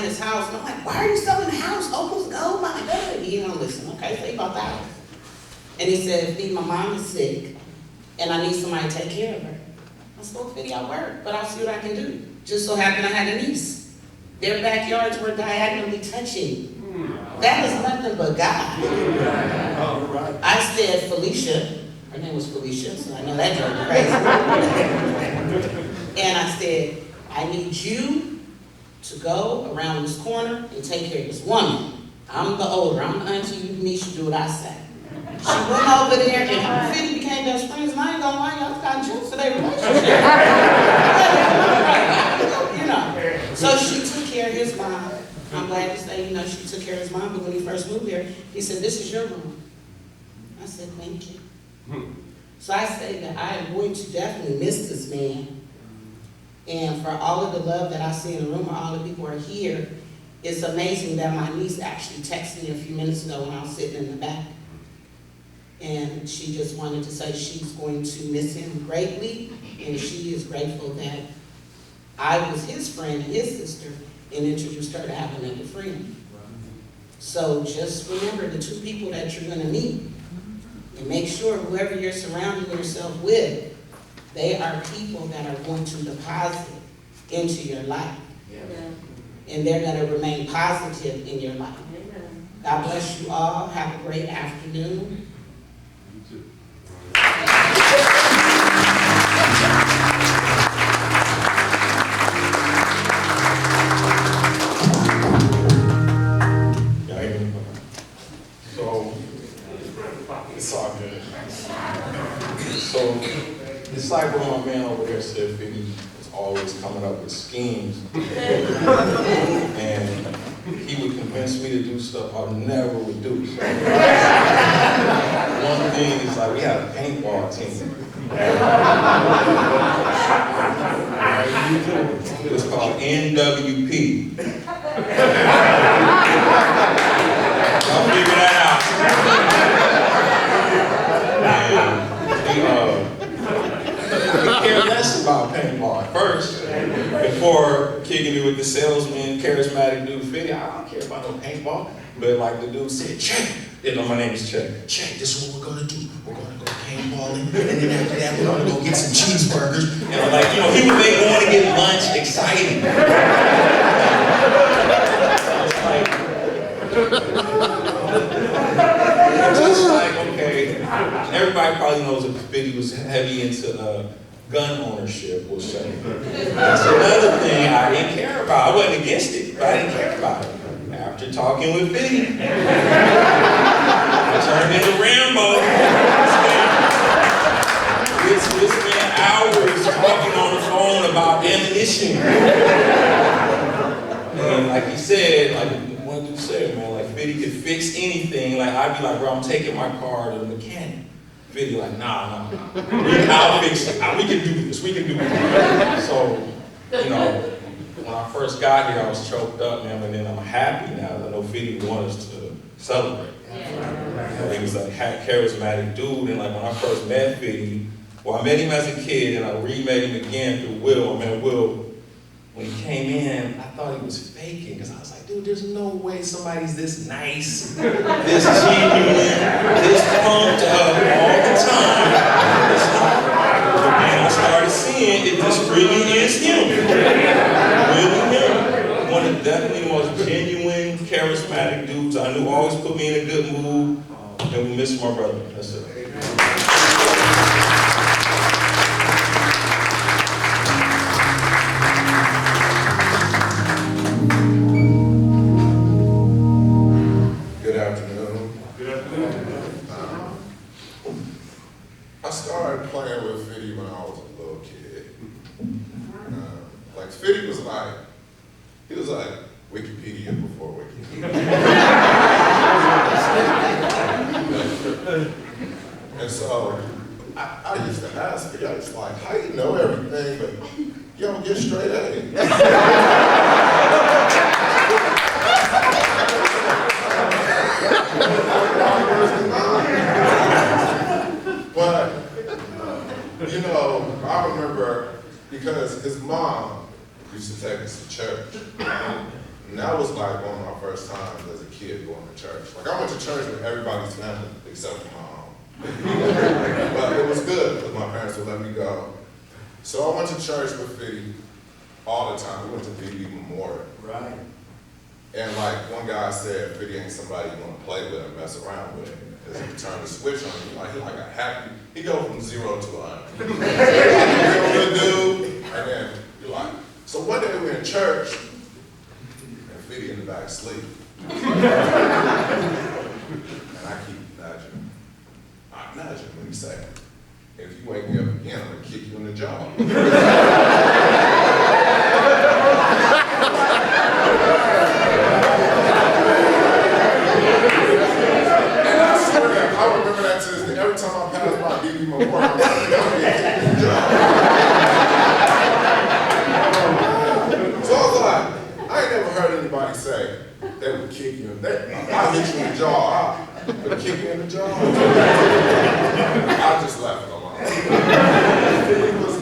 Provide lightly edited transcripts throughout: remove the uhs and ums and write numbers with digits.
his house, and I'm like, why are you selling the house? Oh my God. He don't listen. Okay, so he bought the house. And he said, Fitty, my mom is sick, and I need somebody to take care of her. I said, well, Fitty, I work, but I'll see what I can do. Just so happened I had a niece. Their backyards were diagonally touching. That is nothing but God. I said, Felicia, her name was Felicia, so I know that drove her crazy. And I said, I need you to go around this corner and take care of this woman. I'm the older, I'm the auntie, you need to do what I say. She went over there and her Fitty became best friends, and I ain't gonna lie, y'all got jokes for their relationship. You know. So she took care of his mom. I'm glad to say, she took care of his mom, but when he first moved here, he said, this is your room. I said, thank you. So I say that I am going to definitely miss this man. And for all of the love that I see in the room, where all the people are here, it's amazing that my niece actually texted me a few minutes ago when I was sitting in the back. And she just wanted to say she's going to miss him greatly, and she is grateful that I was his friend and his sister and introduced her to have another friend. So just remember the two people that you're going to meet, and make sure whoever you're surrounding yourself with, they are people that are going to deposit into your life. And they're going to remain positive in your life. God bless you all. Have a great afternoon. It's all good. So it's like what my man over there said, Fitty was always coming up with schemes. And he would convince me to do stuff I never would do. One thing is like we had a paintball team. It was called NWP. Y'all figure that out. We care less about paintball. First, before kicking it with the salesman, charismatic dude, Fitty, I don't care about no paintball. But like the dude said, check. My name is Check. Check, this is what we're gonna do. We're gonna go paintballing, and then after that, we're gonna go get some cheeseburgers. And like, he would make going to get lunch exciting. Just like, okay, everybody probably knows that Fitty was heavy into gun ownership, we'll say. That's another thing I didn't care about. I wasn't against it, but I didn't care about it. After talking with Fitty, I turned into Rambo. We spent hours talking on the phone about ammunition. And like he said, like one dude said, man, like Fitty could fix anything. Like I'd be like, bro, I'm taking my car to the mechanic. Fitty like, nah. I'll fix it. We can do this. We can do it. So, when I first got here, I was choked up, man, but then I'm happy now that I know Fitty wanted us to celebrate. He was a charismatic dude, and like when I first met Fitty, well, I met him as a kid, and I re-met him again through Will. I met Will. When he came in, I thought he was faking, because I was like, dude, there's no way somebody's this nice, this genuine, this pumped up all the time. And I started seeing it just really is him. Really him. One of definitely the most genuine, charismatic dudes I knew, always put me in a good mood, and we miss my brother. That's it. I started playing with Fitty when I was a little kid. Like Fitty was like, Wikipedia before Wikipedia. And so I used to ask Fitty, I was like, how you know everything, but you don't get straight A's? But, I remember because his mom used to take us to church. And that was like one of my first times as a kid going to church. Like I went to church with everybody's family except for my own. But it was good because my parents would let me go. So I went to church with Fitty all the time. We went to BB Memorial. Right. And like one guy said, Fitty ain't somebody you want to play with and mess around with. As he turned the switch on you, like he like a happy, he go from 0 to 100. Real good dude. And then you're like, so one day we're in church, and Fitty in the back asleep. And I keep nudging. I nudge him when he say, if you wake me up again, I'm gonna kick you in the jaw. I remember that to this day. Every time I pass by BB Memorial, I'm like, I'm gonna get kicked in the jaw. So I was like, I ain't never heard anybody say they would kick you in that. I'll hit you in the jaw. But kick you in the jaw. I just left it alone.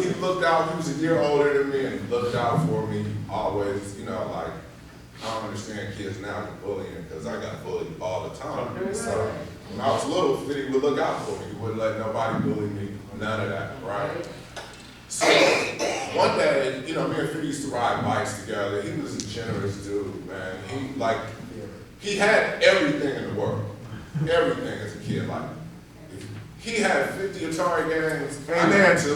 He looked out, he was a year older than me and looked out for me always, you know, like, I don't understand kids now with bullying because I got bullied all the time. So when I was little, Fitty would look out for me. He wouldn't let nobody bully me, none of that, right? So one day, you know, me and Fitty used to ride bikes together. He was a generous dude, man. He had everything in the world, everything as a kid. Like, he had 50 Atari games, I had to.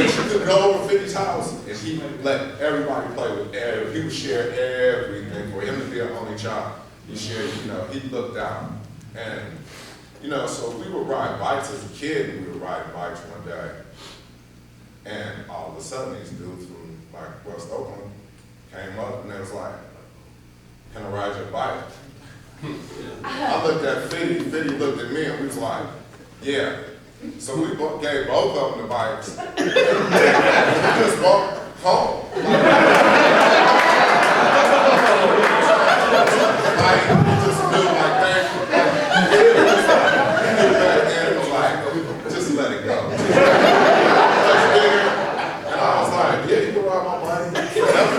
You could go over Fitty's house, and he let everybody play with everything. He would share everything. For him to be an only child, he shared, you know, he looked out. And, you know, so we would ride bikes as a kid, and we would ride bikes one day. And all of a sudden, these dudes from like West Oakland came up, and they was like, can I ride your bike? I looked at Fitty, Fitty looked at me, and we was like, yeah. So we gave both of them the bikes. We just walked home. Like, we just knew, like, thank you. And it was like, just let it go. And I was like, yeah, you can ride my bike forever.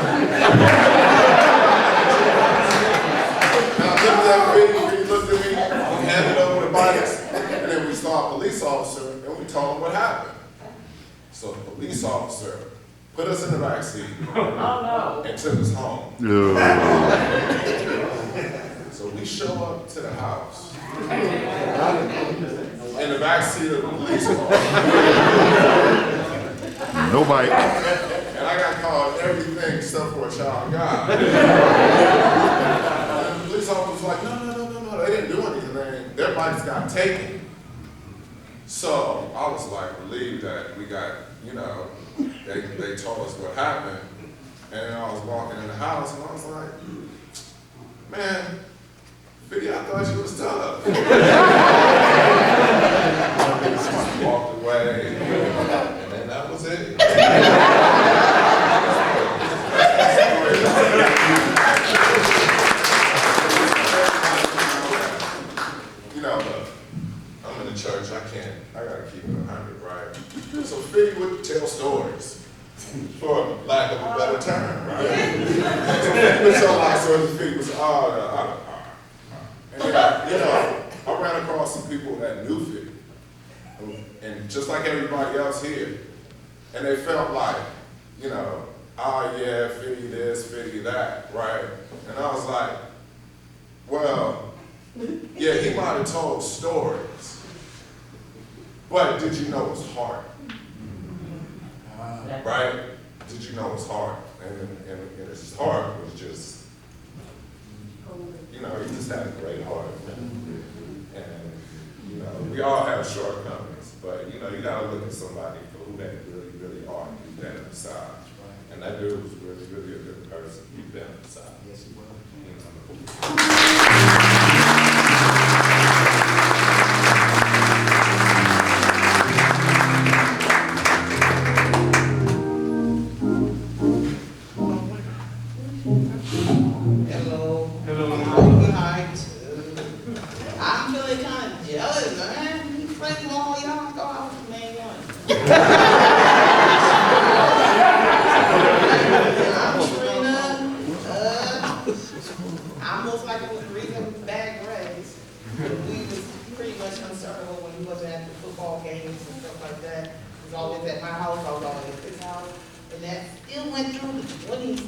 He looked at me, he handed over the bikes, and then we saw a police officer, and we told him what happened. So the police officer put us in the back seat and took us home. So we show up to the house in the back seat of the police car. Nobody. And I got called everything except for a child God. And the police officer was like, no, they didn't do anything. Their bikes got taken. So I was like relieved that we got, you know, they told us what happened. And I was walking in the house and I was like, man, Fitty, I thought you was tough. I walked away and then that was it. You know, I'm in the church, I gotta keep it 100, right? So Fitty would tell stories, for lack of a better term, right? So Fitty would tell a lot of stories, and Fitty would say, and then, you know, I ran across some people that knew Fitty, and just like everybody else here, and they felt like, you know, oh yeah, Fitty this, Fitty that, right? And I was like, well, yeah, he might have told stories, but did you know his heart? Right? Did you know his heart? And his heart was just, you know, he just had a great heart. And, you know, we all have shortcomings, but, you know, you gotta look at somebody for who they really, really are, keep that aside. And that dude was really, really a good person, keep that aside. Yes, he was. Hello. Hello. Hi. I'm feeling kind of jealous, man. You friends with all y'all, thought I was the main one. I'm Trina. almost like it was the reason bad grades. We was pretty much uncertainable when he wasn't at the football games and stuff like that. He was always at my house, I was always at his house. And that still went through the 20s,